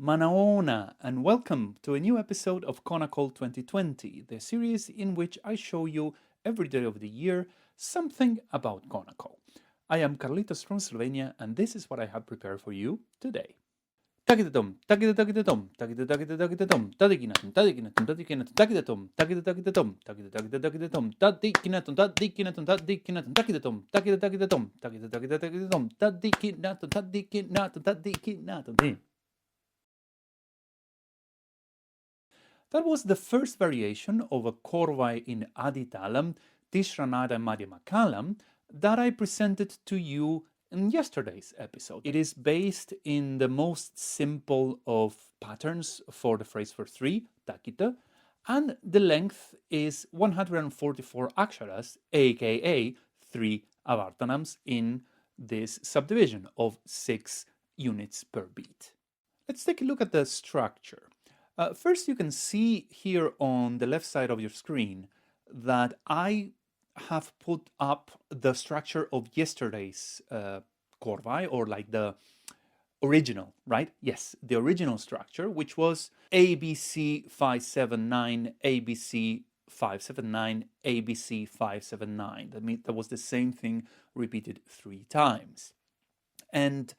Manaona, and welcome to a new episode of Konnakol 2020, the series in which I show you every day of the year something about Konnakol. I am Carlitos from Slovenia, and this is what I have prepared for you today. ThakitaThom ThakitaThom ThakitaThom ThakitaThom ThakitaThom ThakitaThom ThakitaThom Tha-dhi-kinathom ThakitaThom ThakitaThom Tha-dhi-kinathom. That was the first variation of a korvai in Aditalam, Tishra, nadai, Makalam, that I presented to you in yesterday's episode. It is based in the most simple of patterns for the phrase for three, Thakita, and the length is 144 aksharas, aka 3 avartanams in this subdivision of 6 units per beat. Let's take a look at the structure. First, you can see here on the left side of your screen that I have put up the structure of yesterday's korvai, or like the original, right? Yes, the original structure, which was ABC 579, ABC 579, ABC 579. That means that was the same thing repeated 3 times. And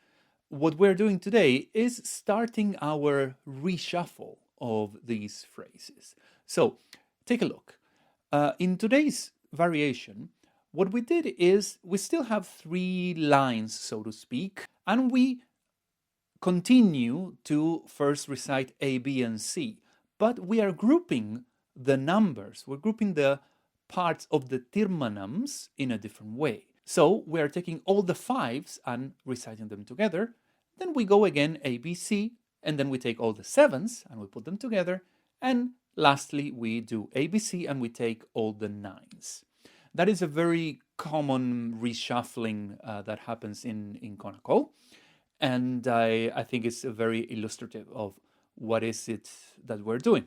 what we're doing today is starting our reshuffle of these phrases. So take a look. In today's variation, what we did is we still have 3 lines, so to speak, and we continue to first recite A, B, and C, but we are grouping the numbers, we're grouping the parts of the tirmanams in a different way. So we are taking all the 5s and reciting them together. Then we go again A, B, C, and then we take all the 7s and we put them together. And lastly, we do A, B, C, and we take all the 9s. That is a very common reshuffling that happens in Konnakol. And I think it's very illustrative of what is it that we're doing.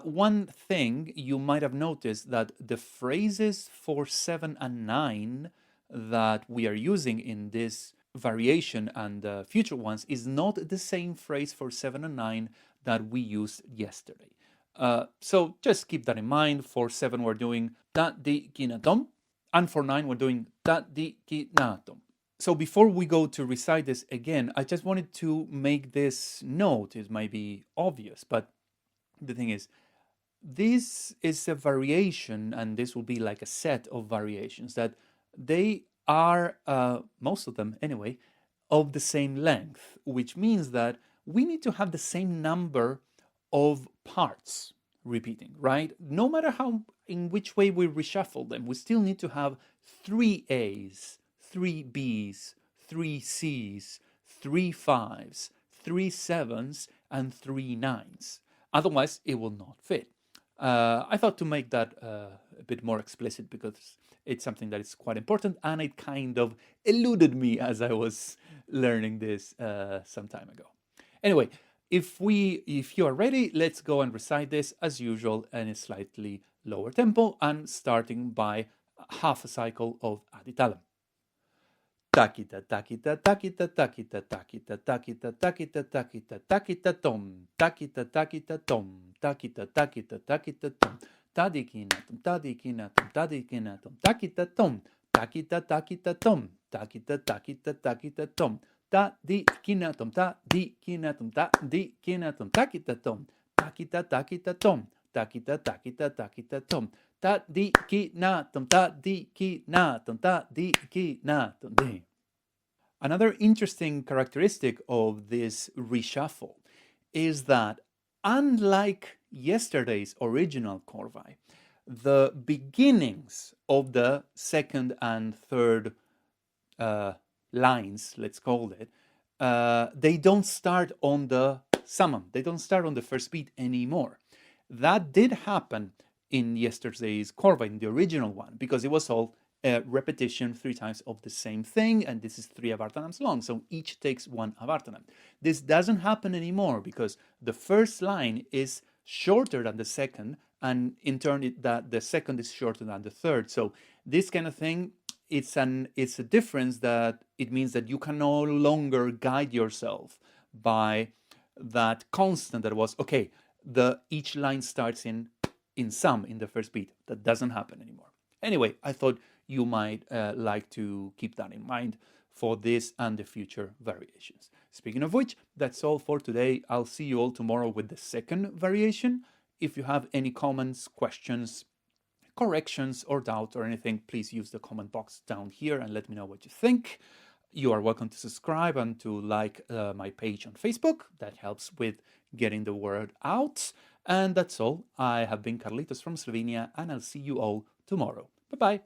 One thing you might have noticed that the phrases for 7 and 9 that we are using in this variation and the future ones is not the same phrase for 7 and 9 that we used yesterday. So just keep that in mind. For 7 we're doing Tha-dhi-kinathom, and for 9 we're doing Tha-dhi-kinathom. So before we go to recite this again, I just wanted to make this note. It might be obvious, but the thing is, this is a variation, and this will be like a set of variations that they are, most of them anyway, of the same length, which means that we need to have the same number of parts repeating, right? No matter how, in which way we reshuffle them, we still need to have 3 A's, 3 B's, 3 C's, 3 5's, 3 7's, and 3 9's. Otherwise, it will not fit. I thought to make that a bit more explicit because it's something that is quite important, and it kind of eluded me as I was learning this some time ago. Anyway, if you are ready, let's go and recite this as usual in a slightly lower tempo, and starting by half a cycle of Aditalam. Thakita, Thakita, Thakita, Thakita, Thakita, Thakita, Thakita, Thakita, ThakitaThom ThakitaThom ThakitaThom Thadhikinathom ThadhikinathomThadhikinathom ThakitaThom ThakitaThom ThakitaThom Tha-dhi-kinathom Tha-dhi-kinathom Tha-dhi-kinathom ThakitaThom ThakitaThom ThakitaThom Tha-dhi-kinathom Tha-dhi-kinathom Tha-dhi-kinathom. Another interesting characteristic of this reshuffle is that, unlike yesterday's original korvai, the beginnings of the second and third lines, let's call it, they don't start on the summum. They don't start on the first beat anymore. That did happen in yesterday's korvai, in the original one, because it was all repetition 3 times of the same thing, and this is 3 avartanams long, so each takes 1 avartanam. This doesn't happen anymore because the first line is shorter than the second, and in turn the second is shorter than the third. So this kind of thing, it's a difference that it means that you can no longer guide yourself by that constant that was, okay, each line starts in some in the first beat. That doesn't happen anymore. Anyway, I thought you might like to keep that in mind for this and the future variations. Speaking of which, that's all for today. I'll see you all tomorrow with the second variation. If you have any comments, questions, corrections, or doubt or anything, please use the comment box down here and let me know what you think. You are welcome to subscribe and to like my page on Facebook. That helps with getting the word out. And that's all. I have been Carlitos from Slovenia, and I'll see you all tomorrow. Bye-bye.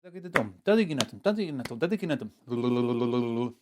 ThakitaThom ThakitaThom ThakitaThom ThakitaThom.